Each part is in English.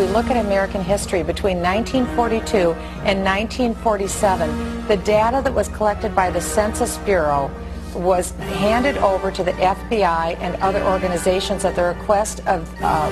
we look at American history between 1942 and 1947, the data that was collected by the Census Bureau was handed over to the FBI and other organizations at the request of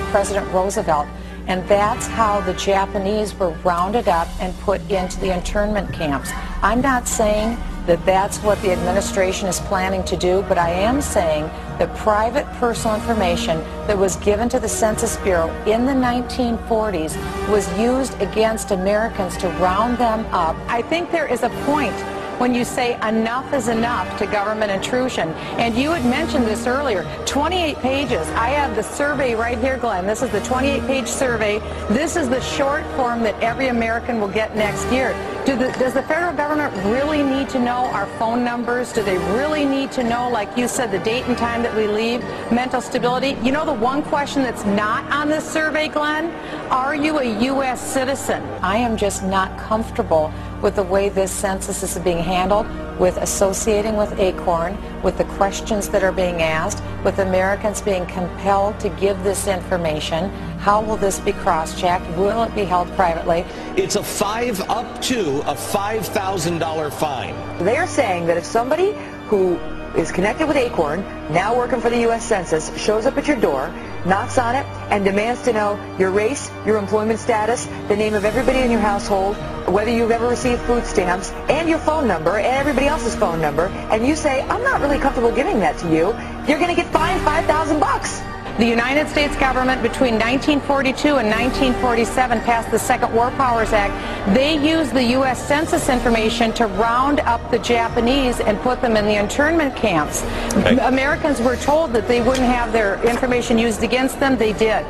President Roosevelt. And that's how the Japanese were rounded up and put into the internment camps. I'm not saying that that's what the administration is planning to do, but I am saying that private personal information that was given to the Census Bureau in the 1940s was used against Americans to round them up. I think there is a point when you say enough is enough to government intrusion. And you had mentioned this earlier, 28 pages. I have the survey right here, Glenn. This is the 28-page survey. This is the short form that every American will get next year. Does the federal government really need to know our phone numbers? Do they really need to know, like you said, the date and time that we leave, mental stability? You know the one question that's not on this survey, Glenn? Are you a U.S. citizen? I am just not comfortable with the way this census is being handled, with associating with ACORN, with the questions that are being asked, with Americans being compelled to give this information. How will this be cross-checked? Will it be held privately? It's up to a $5,000 fine. They're saying that if somebody who is connected with ACORN, now working for the U.S. Census, shows up at your door, knocks on it, and demands to know your race, your employment status, the name of everybody in your household, whether you've ever received food stamps, and your phone number, and everybody else's phone number, and you say, I'm not really comfortable giving that to you, you're going to get fined $5,000. The United States government between 1942 and 1947 passed the Second War Powers Act. They used the U.S. Census information to round up the Japanese and put them in the internment camps. Okay. Americans were told that they wouldn't have their information used against them. They did.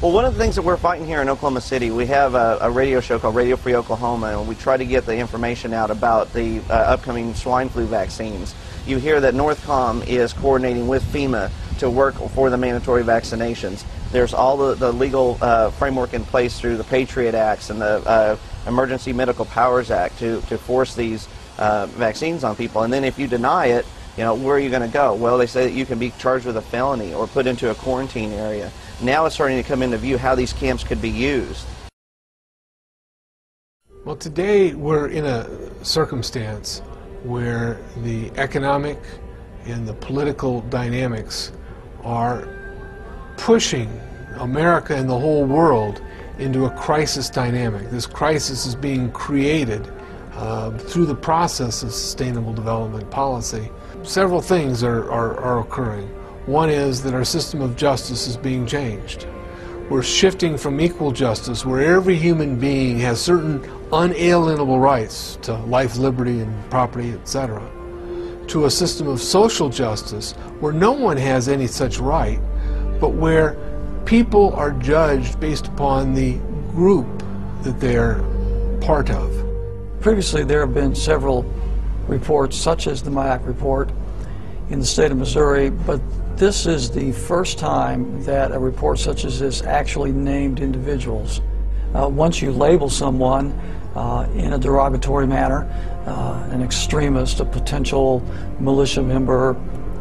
Well, one of the things that we're fighting here in Oklahoma City, we have a radio show called Radio Free Oklahoma, and we try to get the information out about the upcoming swine flu vaccines. You hear that Northcom is coordinating with FEMA to work for the mandatory vaccinations. There's all the legal framework in place through the Patriot Acts and the Emergency Medical Powers Act to force these vaccines on people. And then if you deny it, you know, where are you going to go? Well, they say that you can be charged with a felony or put into a quarantine area. Now it's starting to come into view how these camps could be used. Well, today we're in a circumstance where the economic and the political dynamics are pushing America and the whole world into a crisis dynamic. This crisis is being created through the process of sustainable development policy. Several things are occurring. One is that our system of justice is being changed. We're shifting from equal justice, where every human being has certain unalienable rights to life, liberty, and property, etc., to a system of social justice where no one has any such right, but where people are judged based upon the group that they're part of. Previously, there have been several reports, such as the MIAC report in the state of Missouri, but this is the first time that a report such as this actually named individuals. Once you label someone in a derogatory manner, an extremist, a potential militia member,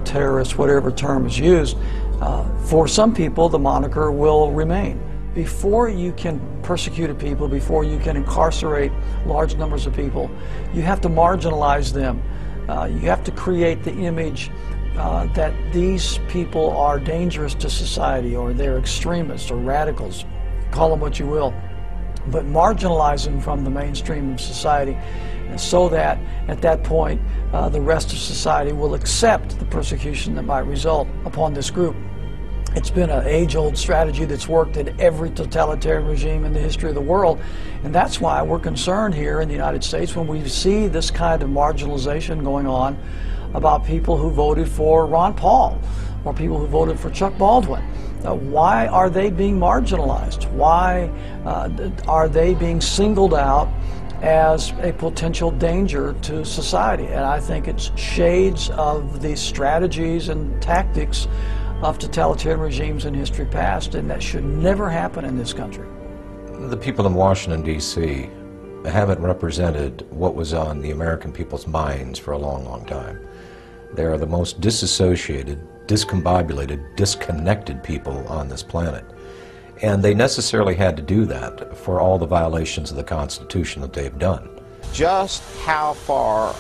terrorist, whatever term is used, for some people the moniker will remain. Before you can persecute people, before you can incarcerate large numbers of people, you have to marginalize them. You have to create the image that these people are dangerous to society, or they're extremists or radicals, call them what you will, but marginalize them from the mainstream of society, so that at that point the rest of society will accept the persecution that might result upon this group. It's been an age-old strategy that's worked in every totalitarian regime in the history of the world, and that's why we're concerned here in the United States when we see this kind of marginalization going on about people who voted for Ron Paul or people who voted for Chuck Baldwin. Why are they being marginalized? Why are they being singled out as a potential danger to society. And I think it's shades of the strategies and tactics of totalitarian regimes in history past, and that should never happen in this country. The people in Washington, D.C. haven't represented what was on the American people's minds for a long, long time. They are the most disassociated, discombobulated, disconnected people on this planet. And they necessarily had to do that for all the violations of the Constitution that they've done. Just how far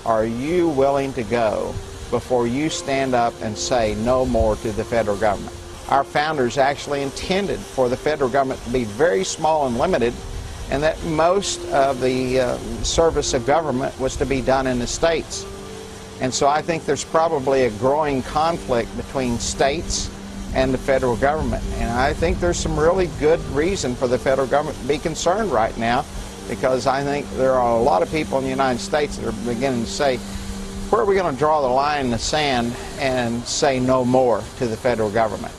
are you willing to go before you stand up and say no more to the federal government? Our founders actually intended for the federal government to be very small and limited, and that most of the service of government was to be done in the states. And so I think there's probably a growing conflict between states and the federal government. And I think there's some really good reason for the federal government to be concerned right now, because I think there are a lot of people in the United States that are beginning to say, where are we going to draw the line in the sand and say no more to the federal government?